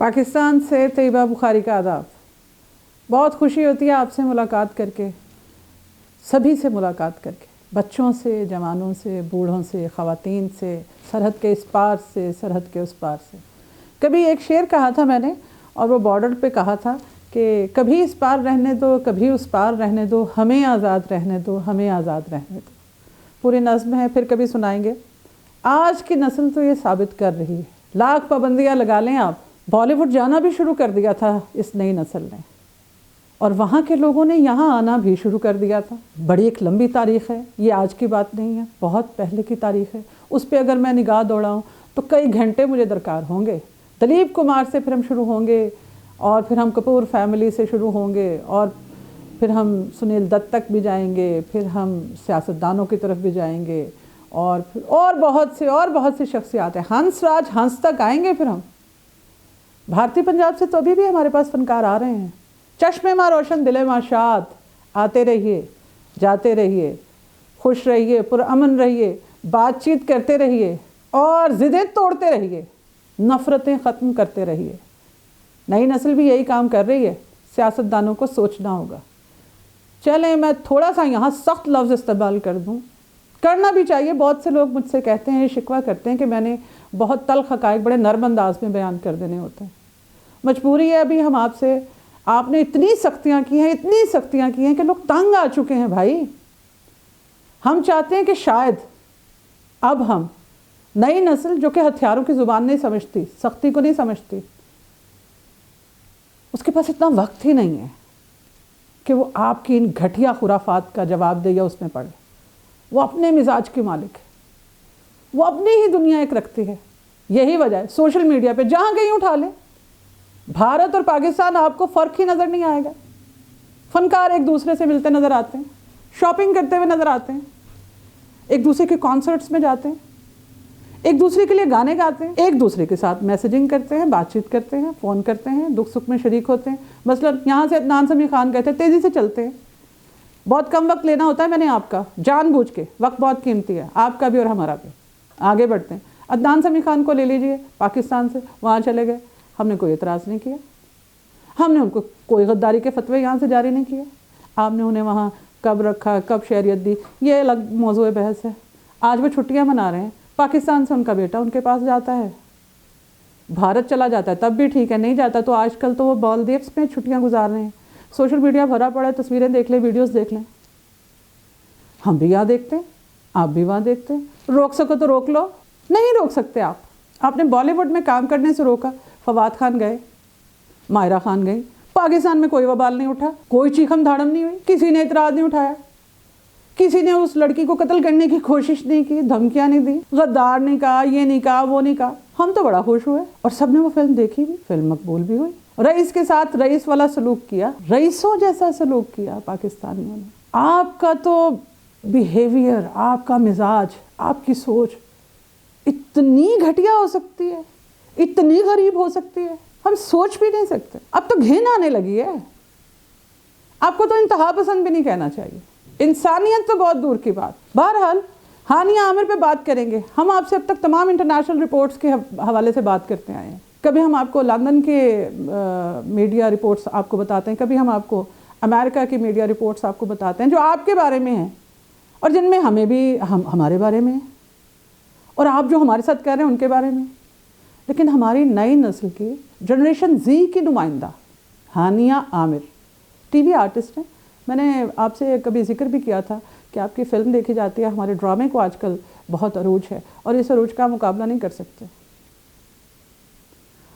पाकिस्तान से तैयबा बुखारी का आदाब। बहुत खुशी होती है आपसे मुलाकात करके, सभी से मुलाकात करके, बच्चों से, जवानों से, बूढ़ों से, ख़वातीन से, सरहद के इस पार से, सरहद के उस पार से। कभी एक शेर कहा था मैंने, और वो बॉर्डर पे कहा था कि कभी इस पार रहने दो, कभी उस पार रहने दो, हमें आज़ाद रहने दो, हमें आज़ाद रहने दो। पूरी नज़्म है, फिर कभी सुनाएंगे। आज की नस्ल तो ये साबित कर रही है, लाख पाबंदियाँ लगा लें आप, बॉलीवुड जाना भी शुरू कर दिया था इस नई नस्ल ने, और वहाँ के लोगों ने यहाँ आना भी शुरू कर दिया था। बड़ी एक लंबी तारीख़ है, ये आज की बात नहीं है, बहुत पहले की तारीख़ है। उस पर अगर मैं निगाह दौड़ाऊँ तो कई घंटे मुझे दरकार होंगे। दिलीप कुमार से फिर हम शुरू होंगे, और फिर हम कपूर फैमिली से शुरू होंगे, और फिर हम सुनील दत्त तक भी जाएंगे, फिर हम सियासतदानों की तरफ भी जाएंगे, और फिर और बहुत से शख्सियात हैं। हंसराज हंस तक आएंगे। फिर हम भारतीय पंजाब से तो अभी भी हमारे पास फनकार आ रहे हैं। चश्मे माँ रोशन दिले माँ शाद, आते रहिए, जाते रहिए, खुश रहिए, पुरअमन रहिए, बातचीत करते रहिए और ज़िदें तोड़ते रहिए, नफ़रतें ख़त्म करते रहिए। नई नस्ल भी यही काम कर रही है, सियासतदानों को सोचना होगा। चलें, मैं थोड़ा सा यहाँ सख्त लफ्ज़ इस्तेमाल कर दूँ, करना भी चाहिए। बहुत से लोग मुझसे कहते हैं, शिकवा करते हैं कि मैंने बहुत तल्ख़ हक़ाइक़ बड़े नर्म अंदाज में बयान कर देने होते हैं। मजबूरी है अभी हम आपसे, आपने इतनी सख्तियाँ की हैं कि लोग तंग आ चुके हैं भाई। हम चाहते हैं कि शायद अब हम नई नस्ल जो कि हथियारों की ज़ुबान नहीं समझती, सख्ती को नहीं समझती, उसके पास इतना वक्त ही नहीं है कि वो आपकी इन घटिया खुराफात का जवाब दे या उसमें पड़े। वो अपने मिजाज की मालिक है, वो अपनी ही दुनिया एक रखती है। यही वजह है सोशल मीडिया पे जहाँ कहीं उठा लें, भारत और पाकिस्तान आपको फ़र्क ही नज़र नहीं आएगा। फ़नकार एक दूसरे से मिलते नज़र आते हैं, शॉपिंग करते हुए नज़र आते हैं, एक दूसरे के कॉन्सर्ट्स में जाते हैं, एक दूसरे के लिए गाने गाते हैं, एक दूसरे के साथ मैसेजिंग करते हैं, बातचीत करते हैं, फ़ोन करते हैं, दुख सुख में शरीक होते हैं। मसलन यहाँ से अदनान समी खान कहते हैं तेज़ी से चलते हैं, बहुत कम वक्त लेना होता है मैंने आपका, जानबूझ के, वक्त बहुत कीमती है आपका भी और हमारा भी। आगे बढ़ते हैं। अदनान समी खान को ले लीजिए, पाकिस्तान से वहाँ चले गए, हमने कोई एतराज़ नहीं किया, हमने उनको कोई गद्दारी के फतवे यहाँ से जारी नहीं किए। आपने उन्हें वहाँ कब रखा, कब शहरियत दी, ये अलग मौजूद बहस है। आज वो छुट्टियाँ मना रहे हैं, पाकिस्तान से उनका बेटा उनके पास जाता है, भारत चला जाता है तब भी ठीक है, नहीं जाता तो आजकल तो वो मालदीव्स में छुट्टियाँ गुजार रहे हैं। सोशल मीडिया भरा पड़ा है, तस्वीरें देख लें, वीडियोस देख लें। हम भी यहाँ देखते हैं, आप भी वहाँ देखते हैं। रोक सको तो रोक लो, नहीं रोक सकते आप। आपने बॉलीवुड में काम करने से रोका, फवाद खान गए, मायरा खान गई, पाकिस्तान में कोई बवाल नहीं उठा, कोई चीखम धाड़म नहीं हुई, किसी ने इतराज़ नहीं उठाया, किसी ने उस लड़की को कत्ल करने की कोशिश नहीं की, धमकियाँ नहीं दी, गद्दार नहीं कहा, ये नहीं कहा, वो नहीं कहा। हम तो बड़ा खुश हुए और सबने वो फिल्म देखी भी, फिल्म मकबूल भी हुई। रईस के साथ रईस वाला सलूक किया, रईसों जैसा सलूक किया पाकिस्तानियों ने। आपका तो बिहेवियर, आपका मिजाज, आपकी सोच इतनी घटिया हो सकती है, इतनी गरीब हो सकती है, हम सोच भी नहीं सकते। अब तो घिन आने लगी है। आपको तो इंतहा पसंद भी नहीं कहना चाहिए, इंसानियत तो बहुत दूर की बात। बहरहाल हानिया आमिर पे बात करेंगे। हम आपसे अब तक तमाम इंटरनेशनल रिपोर्ट्स के हवाले से बात करते आए हैं। कभी हम आपको लंदन के मीडिया रिपोर्ट्स आपको बताते हैं, कभी हम आपको अमेरिका की मीडिया रिपोर्ट्स आपको बताते हैं जो आपके बारे में हैं और जिनमें हमें भी हमारे बारे में है, और आप जो हमारे साथ कह रहे हैं उनके बारे में। लेकिन हमारी नई नस्ल की जनरेशन जी की नुमाइंदा हानिया आमिर टीवी आर्टिस्ट हैं। मैंने आपसे कभी जिक्र भी किया था कि आपकी फ़िल्म देखी जाती है, हमारे ड्रामे को आजकल बहुत अरूज है और इस अरूज का मुकाबला नहीं कर सकते।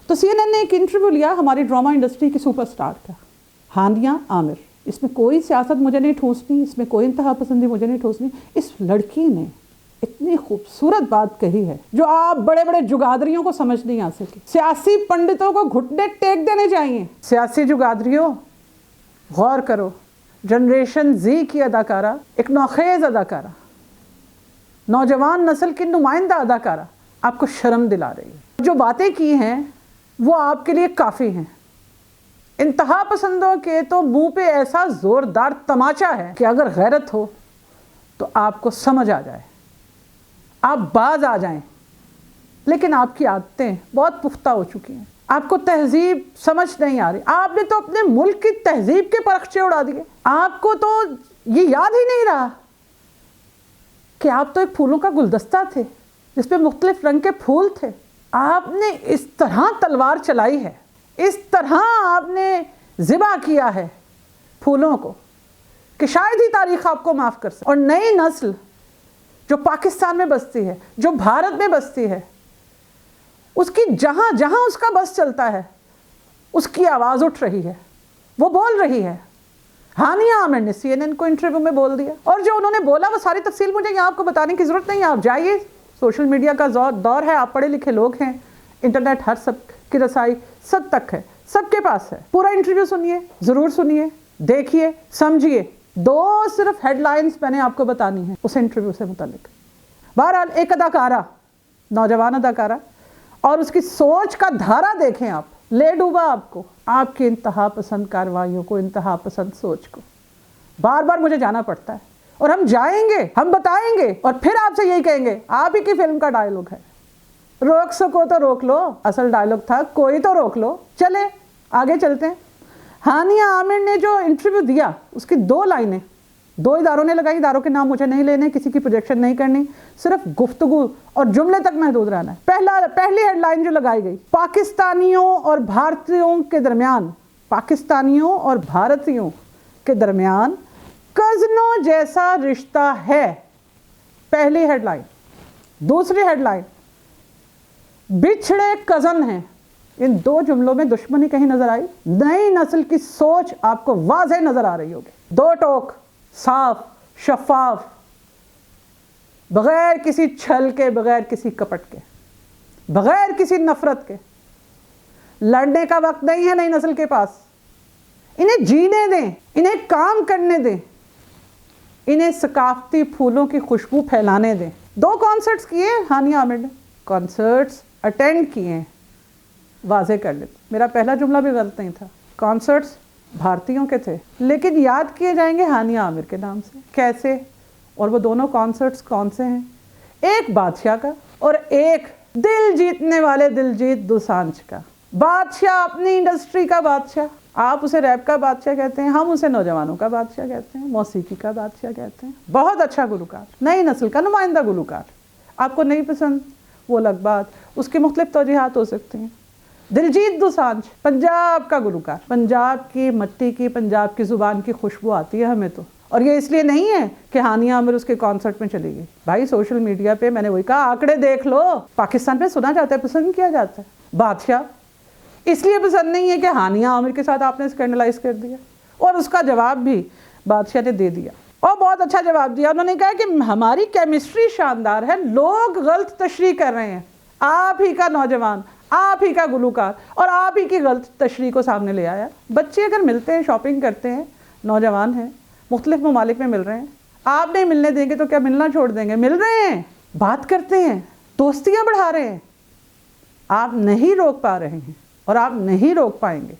तो CNN ने एक इंटरव्यू लिया हमारी ड्रामा इंडस्ट्री की सुपरस्टार का, हानिया आमिर। इसमें कोई सियासत मुझे नहीं ठूसनी, इसमें कोई इंतहा पसंदी मुझे नहीं ठूसनी। इस लड़की ने इतनी खूबसूरत बात कही है जो आप बड़े बड़े जुगादरियों को समझ नहीं आ सकी। सियासी पंडितों को घुटने टेक देने चाहिए। सियासी जुगादरियों, गौर करो, जनरेशन जी की अदाकारा, एक नौखेज़ अदाकारा, नौजवान नस्ल की नुमाइंदा अदाकारा आपको शर्म दिला रही है। जो बातें की हैं वो आपके लिए काफ़ी हैं। इंतहा पसंदों के तो मुंह पे ऐसा ज़ोरदार तमाचा है कि अगर गैरत हो तो आपको समझ आ जाए, आप बाज आ जाएं। लेकिन आपकी आदतें बहुत पुख्ता हो चुकी हैं, آپ کو تہذیب سمجھ نہیں آ رہی. آپ نے تو اپنے ملک کی تہذیب کے پرخچے اڑا دیے. آپ کو تو یہ یاد ہی نہیں رہا کہ آپ تو ایک پھولوں کا گلدستہ تھے جس پہ مختلف رنگ کے پھول تھے. آپ نے اس طرح تلوار چلائی ہے, اس طرح آپ نے ذبح کیا ہے پھولوں کو کہ شاید ہی تاریخ آپ کو معاف کر سکے. اور نئی نسل جو پاکستان میں بستی ہے, جو بھارت میں بستی ہے, اس کی جہاں جہاں اس کا بس چلتا ہے اس کی آواز اٹھ رہی ہے, وہ بول رہی ہے. ہانیہ عامر نے CNN کو انٹرویو میں بول دیا, اور جو انہوں نے بولا وہ ساری تفصیل مجھے یہاں آپ کو بتانے کی ضرورت نہیں ہے. آپ جائیے, سوشل میڈیا کا دور ہے, آپ پڑھے لکھے لوگ ہیں, انٹرنیٹ ہر سب کی رسائی سب تک ہے, سب کے پاس ہے. پورا انٹرویو سنیے, ضرور سنیے, دیکھیے, سمجھیے. 2 صرف ہیڈ لائنز میں نے آپ کو بتانی ہیں اس انٹرویو سے متعلق. بہرحال ایک اداکارہ, نوجوان اداکارہ, اور اس کی سوچ کا دھارا دیکھیں آپ, لے ڈوبا آپ کو, آپ کی انتہا پسند کارروائیوں کو, انتہا پسند سوچ کو. بار بار مجھے جانا پڑتا ہے, اور ہم جائیں گے, ہم بتائیں گے, اور پھر آپ سے یہی کہیں گے آپ ہی کی فلم کا ڈائلوگ ہے. روک سکو تو روک لو, اصل ڈائلوگ تھا, کوئی تو روک لو. چلے آگے چلتے ہیں. ہانیہ عامر نے جو انٹرویو دیا اس کی 2 لائنیں 2 اداروں نے لگائی. اداروں کے نام مجھے نہیں لینے, کسی کی پروجیکشن نہیں کرنی, صرف گفتگو اور جملے تک محدود رہنا ہے. پہلی ہیڈ لائن جو لگائی گئی, پاکستانیوں اور بھارتیوں کے درمیان, پاکستانیوں اور بھارتیوں کے درمیان کزنوں جیسا رشتہ ہے. پہلی ہیڈ لائن. دوسری ہیڈ لائن, بچھڑے کزن ہیں. ان 2 جملوں میں دشمنی کہیں نظر آئی؟ نئی نسل کی سوچ آپ کو واضح نظر آ رہی ہوگی. 2 ٹوک, صاف, شفاف, بغیر کسی چھل کے, بغیر کسی کپٹ کے, بغیر کسی نفرت کے. لڑنے کا وقت نہیں ہے نئی نسل کے پاس. انہیں جینے دیں, انہیں کام کرنے دیں, انہیں ثقافتی پھولوں کی خوشبو پھیلانے دیں. 2 کانسرٹس کیے ہانیہ عامر نے, کانسرٹس اٹینڈ کیے ہیں, واضح کر لیتے. میرا پہلا جملہ بھی غلط نہیں تھا, کانسرٹس بھارتیوں کے تھے لیکن یاد کیے جائیں گے ہانیہ عامر کے نام سے. کیسے؟ اور وہ دونوں کانسرٹس کون سے ہیں؟ ایک بادشاہ کا اور ایک دل جیتنے والے دلجیت دوسانجھ کا. بادشاہ اپنی انڈسٹری کا بادشاہ, آپ اسے ریپ کا بادشاہ کہتے ہیں, ہم اسے نوجوانوں کا بادشاہ کہتے ہیں, موسیقی کا بادشاہ کہتے ہیں. بہت اچھا گلوکار, نئی نسل کا نمائندہ گلوکار. آپ کو نہیں پسند وہ الگ بات, اس کی مختلف توجیہات ہو سکتی ہیں. دلجیت دوسانجھ پنجاب کا گلوکار, پنجاب کی مٹی کی, پنجاب کی زبان کی خوشبو آتی ہے ہمیں تو. اور یہ اس لیے نہیں ہے کہ ہانیہ عامر اس کے کانسرٹ میں چلی گئی. بھائی سوشل میڈیا پہ میں نے وہی کہا, آنکڑے دیکھ لو, پاکستان پہ سنا جاتا ہے, پسند کیا جاتا ہے. بادشاہ اس لیے پسند نہیں ہے کہ ہانیہ عامر کے ساتھ آپ نے اسکینڈلائز کر دیا, اور اس کا جواب بھی بادشاہ نے دے دیا, اور بہت اچھا جواب دیا. انہوں نے کہا کہ ہماری کیمسٹری شاندار ہے, لوگ غلط تشریح کر رہے ہیں, آپ ہی کا نوجوان, آپ ہی کا گلوکار, اور آپ ہی کی غلط تشریح کو سامنے لے آیا. بچے اگر ملتے ہیں, شاپنگ کرتے ہیں, نوجوان ہیں, مختلف ممالک میں مل رہے ہیں, آپ نہیں ملنے دیں گے تو کیا ملنا چھوڑ دیں گے؟ مل رہے ہیں, بات کرتے ہیں, دوستیاں بڑھا رہے ہیں. آپ نہیں روک پا رہے ہیں اور آپ نہیں روک پائیں گے.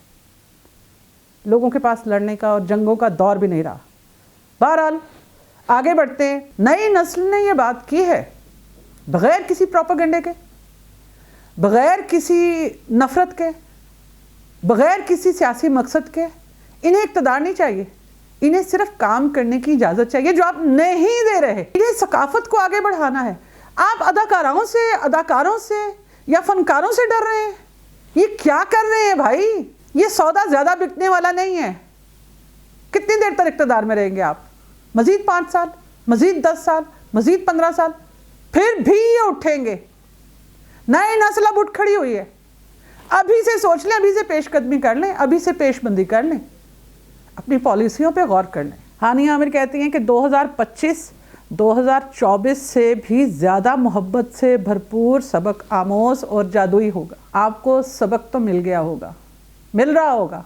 لوگوں کے پاس لڑنے کا اور جنگوں کا دور بھی نہیں رہا. بہرحال آگے بڑھتے ہیں. نئی نسل نے یہ بات کی ہے بغیر کسی پروپیگنڈے کے, بغیر کسی نفرت کے, بغیر کسی سیاسی مقصد کے. انہیں اقتدار نہیں چاہیے, انہیں صرف کام کرنے کی اجازت چاہیے جو آپ نہیں دے رہے. انہیں ثقافت کو آگے بڑھانا ہے. آپ اداکاروں سے یا فنکاروں سے ڈر رہے ہیں؟ یہ کیا کر رہے ہیں بھائی؟ یہ سودا زیادہ بکنے والا نہیں ہے. کتنی دیر تک اقتدار میں رہیں گے آپ؟ مزید 5 سال, مزید 10 سال, مزید 15 سال, پھر بھی یہ اٹھیں گے. نئی نسل اب اٹھ کھڑی ہوئی ہے. ابھی سے سوچ لیں, ابھی سے پیش قدمی کر لیں, ابھی سے پیش بندی کر لیں, اپنی پالیسیوں پہ غور کر لیں. ہانیہ عامر کہتی ہیں کہ 2025-2024 سے بھی زیادہ محبت سے بھرپور, سبق آموز اور جادوئی ہوگا. آپ کو سبق تو مل گیا ہوگا, مل رہا ہوگا.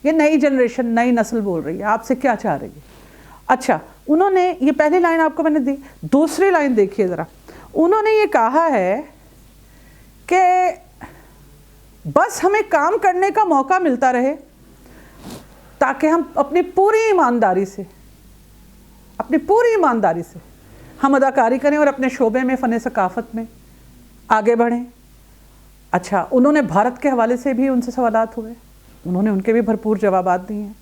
یہ نئی جنریشن, نئی نسل بول رہی ہے, آپ سے کیا چاہ رہی ہے. اچھا, انہوں نے یہ پہلی لائن آپ کو میں نے دی, دوسری لائن دیکھیے ذرا. انہوں نے یہ کہا ہے کہ بس ہمیں کام کرنے کا موقع ملتا رہے تاکہ ہم اپنی پوری ایمانداری سے ہم اداکاری کریں اور اپنے شعبے میں, فن ثقافت میں آگے بڑھیں, अच्छा, उन्होंने भारत के हवाले से भी उनसे सवालात हुए, उन्होंने उनके भी भरपूर जवाबात दिए हैं,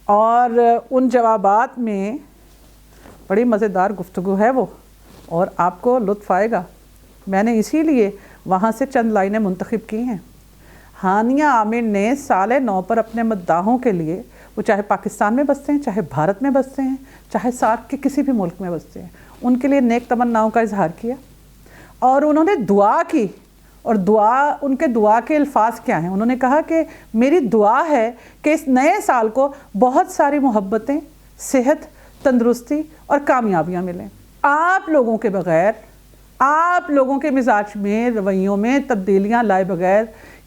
और उन जवाबात में बड़ी मज़ेदार गुफ्तगू है वो, और आपको लुत्फ़ आएगा। मैंने इसीलिए वहाँ से चंद लाइनें मुंतखब की हैं। हानिया आमिर ने साल 9 पर अपने मद्दाहों के लिए, वो चाहे पाकिस्तान में बसते हैं, चाहे भारत में बसते हैं, चाहे सार्क के किसी भी मुल्क में बसते हैं, उनके लिए नेक तमन्नाओं का इजहार किया, और उन्होंने दुआ की। और उनके दुआ के अल्फाज क्या हैं? उन्होंने कहा कि मेरी दुआ है कि इस नए साल को बहुत सारी मोहब्बतें, सेहत, तंदुरुस्ती और कामयाबियाँ मिलें। आप लोगों के बग़ैर, आप लोगों के मिजाज में, रवैयों में तब्दीलियाँ लाए बग़ैर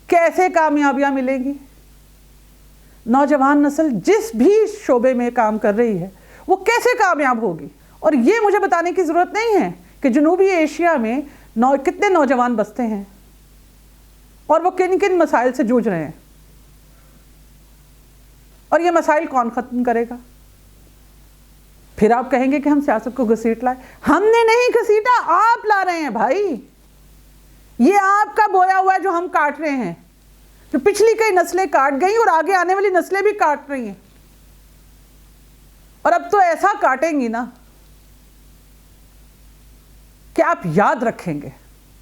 कैसे कामयाबियाँ मिलेंगी? नौजवान नस्ल जिस भी शोबे में काम कर रही है वो कैसे कामयाब होगी? और ये मुझे बताने की ज़रूरत नहीं है कि जनूबी एशिया में कितने नौजवान बसते हैं और वो किन किन मसाइल से जूझ रहे हैं, और ये मसाइल कौन ख़त्म करेगा? फिर आप कहेंगे कि हम सियासत को घसीट लाए। हमने नहीं घसीटा, आप ला रहे हैं भाई। ये आपका बोया हुआ है जो हम काट रहे हैं, जो पिछली कई नस्लें काट गई और आगे आने वाली नस्लें भी काट रही हैं, और अब तो ऐसा काटेंगी ना कि आप याद रखेंगे,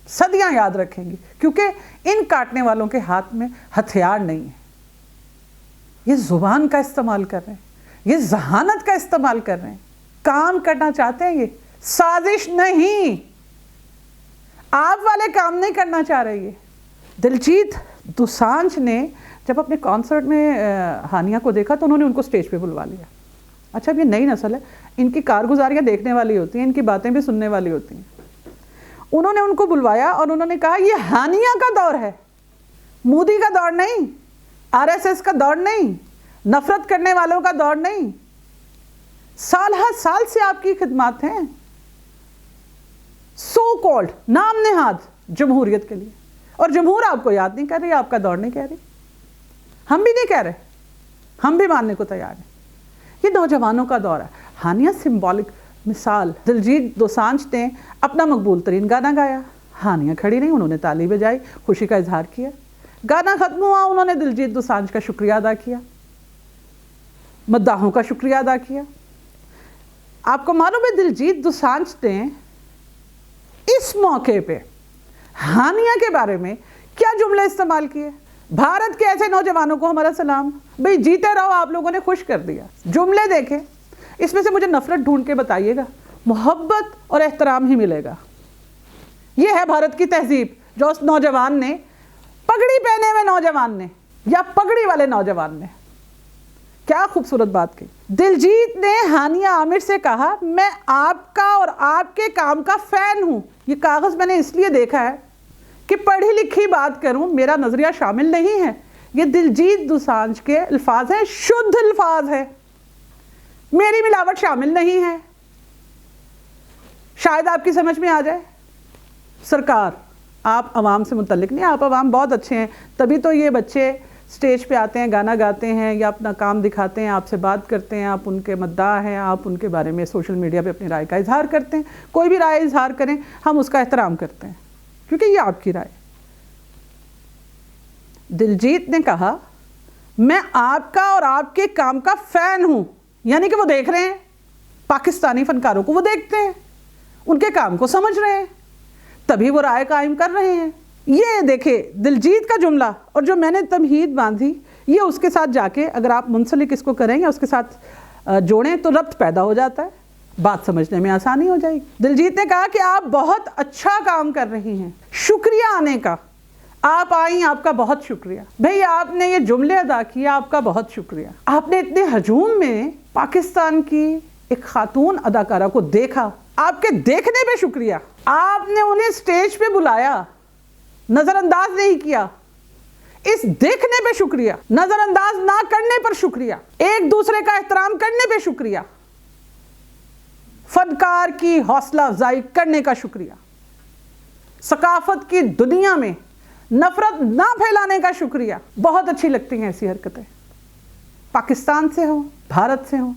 सदियां याद रखेंगी, क्योंकि इन काटने वालों के हाथ में हथियार नहीं है। ये जुबान का इस्तेमाल कर रहे हैं, ये जहानत का इस्तेमाल कर रहे हैं, काम करना चाहते हैं। ये साजिश नहीं, आप वाले काम नहीं करना चाह रहे। ये दिलजीत दोसांझ ने जब अपने कॉन्सर्ट में हानिया को देखा तो उन्होंने उनको स्टेज पे बुलवा लिया। अच्छा, अब ये नई नस्ल है, इनकी कारगुजारियाँ देखने वाली होती हैं, इनकी बातें भी सुनने वाली होती हैं। उन्होंने उनको बुलवाया और उन्होंने कहा ये हानिया का दौर है, मोदी का दौर नहीं, आरएसएस का दौर नहीं, नफरत करने वालों का दौर नहीं। साल हर साल से आपकी खिदमत हैं, सो कॉल्ड नाम नेहाद जमहूरियत के लिए, और जमहूर आपको याद नहीं कर रही, आपका दौर नहीं कह रही, हम भी नहीं कह रहे, हम भी मानने को तैयार हैं। ये नौजवानों का दौर है। हानिया सिंबॉलिक मिसाल। दिलजीत दोसांझ ने अपना मकबूल तरीन गाना गाया, हानिया खड़ी नहीं, उन्होंने ताली बजाई, खुशी का इजहार किया। गाना ख़त्म हुआ, उन्होंने दिलजीत दोसांझ का शुक्रिया अदा किया, मद्दाहों का शुक्रिया अदा किया। आपको मालूम है दिलजीत दोसांझ ने इस मौके पे हानिया के बारे में क्या जुमले इस्तेमाल किए? भारत के ऐसे नौजवानों को हमारा सलाम, भाई जीते रहो, आप लोगों ने खुश कर दिया। जुमले देखें, इसमें से मुझे नफरत ढूंढ के बताइएगा, मोहब्बत और एहतराम ही मिलेगा। ये है भारत की तहजीब जो उस नौजवान ने, पगड़ी पहने हुए नौजवान ने या पगड़ी वाले नौजवान ने, क्या खूबसूरत बात की। दिलजीत ने हानिया आमिर से कहा, मैं आपका और आपके काम का फ़ैन हूँ। ये कागज़ मैंने इसलिए देखा है कि पढ़ी लिखी बात करूँ, मेरा नज़रिया शामिल नहीं है। ये दिलजीत दोसांझ के अल्फाज हैं, शुद्ध अल्फाज है, मेरी मिलावट शामिल नहीं है। शायद आपकी समझ में आ जाए। सरकार, आप आवाम से मुतल्लिक नहीं, आप आवाम बहुत अच्छे हैं, तभी तो ये बच्चे स्टेज पे आते हैं, गाना गाते हैं या अपना काम दिखाते हैं, आपसे बात करते हैं, आप उनके मद्दाह हैं, आप उनके बारे में सोशल मीडिया पे अपनी राय का इजहार करते हैं। कोई भी राय इजहार करें, हम उसका एहतराम करते हैं, क्योंकि ये आपकी राय। दिलजीत ने कहा, मैं आपका और आपके काम का फ़ैन हूँ, यानी कि वो देख रहे हैं पाकिस्तानी फ़नकारों को, वो देखते हैं, उनके काम को समझ रहे हैं, तभी वो राय कायम कर रहे हैं। ये देखे दिलजीत का जुमला, और जो मैंने तमहीद बांधी, ये उसके साथ जाके अगर आप मुंसलिक इसको करेंगे, उसके साथ जोड़ें तो रब्त पैदा हो जाता है, बात समझने में आसानी हो जाएगी। दिलजीत ने कहा कि आप बहुत अच्छा काम कर रही हैं, शुक्रिया आने का, आप आई, आपका बहुत शुक्रिया। भाई आपने ये जुमले अदा किए, आपका बहुत शुक्रिया। आपने इतने हजूम में पाकिस्तान की एक खातून अदाकारा को देखा, आपके देखने पे शुक्रिया। आपने उन्हें स्टेज पे बुलाया, नजरअंदाज नहीं किया, इस देखने पे शुक्रिया, नजरअंदाज ना करने पर शुक्रिया, एक दूसरे का एहतराम करने पे शुक्रिया, फनकार की हौसला अफजाई करने का शुक्रिया, सकाफत की दुनिया में नफरत ना फैलाने का शुक्रिया। बहुत अच्छी लगती हैं ऐसी हरकतें, पाकिस्तान से हो, भारत से हो,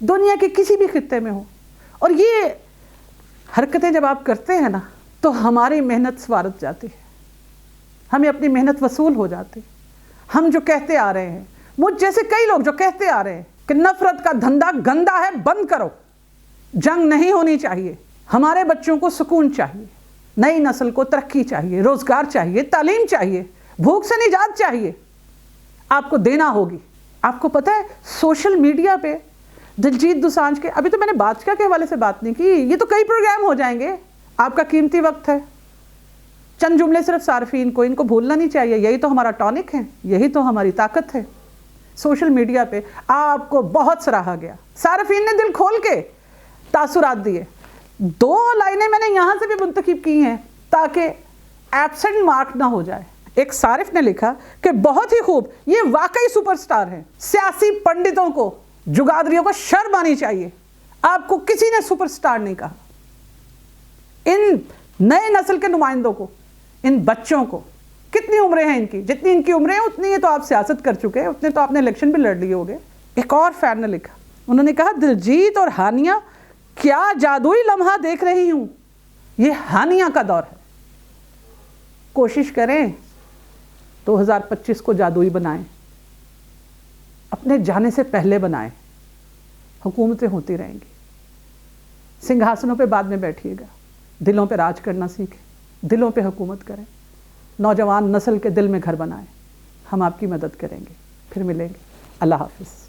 दुनिया के किसी भी खित्ते में हो। और ये हरकतें जब आप करते हैं ना, तो हमारी मेहनत सवारत जाती है। ہمیں اپنی محنت وصول ہو جاتی. ہم جو کہتے آ رہے ہیں، مجھ جیسے کئی لوگ جو کہتے آ رہے ہیں کہ نفرت کا دھندا گندا ہے، بند کرو، جنگ نہیں ہونی چاہیے، ہمارے بچوں کو سکون چاہیے، نئی نسل کو ترقی چاہیے، روزگار چاہیے، تعلیم چاہیے، بھوک سے نجات چاہیے، آپ کو دینا ہوگی. آپ کو پتہ ہے سوشل میڈیا پہ دلجیت دوسانجھ کے، ابھی تو میں نے بادشاہ کے حوالے سے بات نہیں کی، یہ تو کئی پروگرام ہو جائیں گے. آپ کا قیمتی وقت ہے. چند جملے صرف صارفین کو، ان کو بھولنا نہیں چاہیے. یہی تو ہمارا ٹونک ہے، یہی تو ہماری طاقت ہے. سوشل میڈیا پہ آپ کو بہت سراہا گیا، صارفین نے دل کھول کے تاثرات دیے. 2 لائنیں میں نے یہاں سے بھی منتخب کی ہیں تاکہ ایبسنٹ مارک نہ ہو جائے. ایک صارف نے لکھا کہ بہت ہی خوب، یہ واقعی سپر سٹار ہیں. سیاسی پنڈتوں کو، جگادریوں کو شرم آنی چاہیے، آپ کو کسی نے سپر سٹار نہیں کہا. ان نئے نسل کے نمائندوں کو، ان بچوں کو، کتنی عمریں ہیں ان کی؟ جتنی ان کی عمریں ہیں اتنی ہی تو آپ سیاست کر چکے ہیں، اتنے تو آپ نے الیکشن بھی لڑ لیے ہوگے. ایک اور فین نے لکھا، انہوں نے کہا دلجیت اور ہانیہ کیا جادوئی لمحہ دیکھ رہی ہوں. یہ ہانیہ کا دور ہے. کوشش کریں 2025 کو جادوئی بنائیں، اپنے جانے سے پہلے بنائیں. حکومتیں ہوتی رہیں گی، سنگھاسنوں پہ بعد میں بیٹھیے گا. دلوں پہ راج کرنا سیکھیں، دلوں پہ حکومت کریں. نوجوان نسل کے دل میں گھر بنائیں. ہم آپ کی مدد کریں گے. پھر ملیں گے. اللہ حافظ.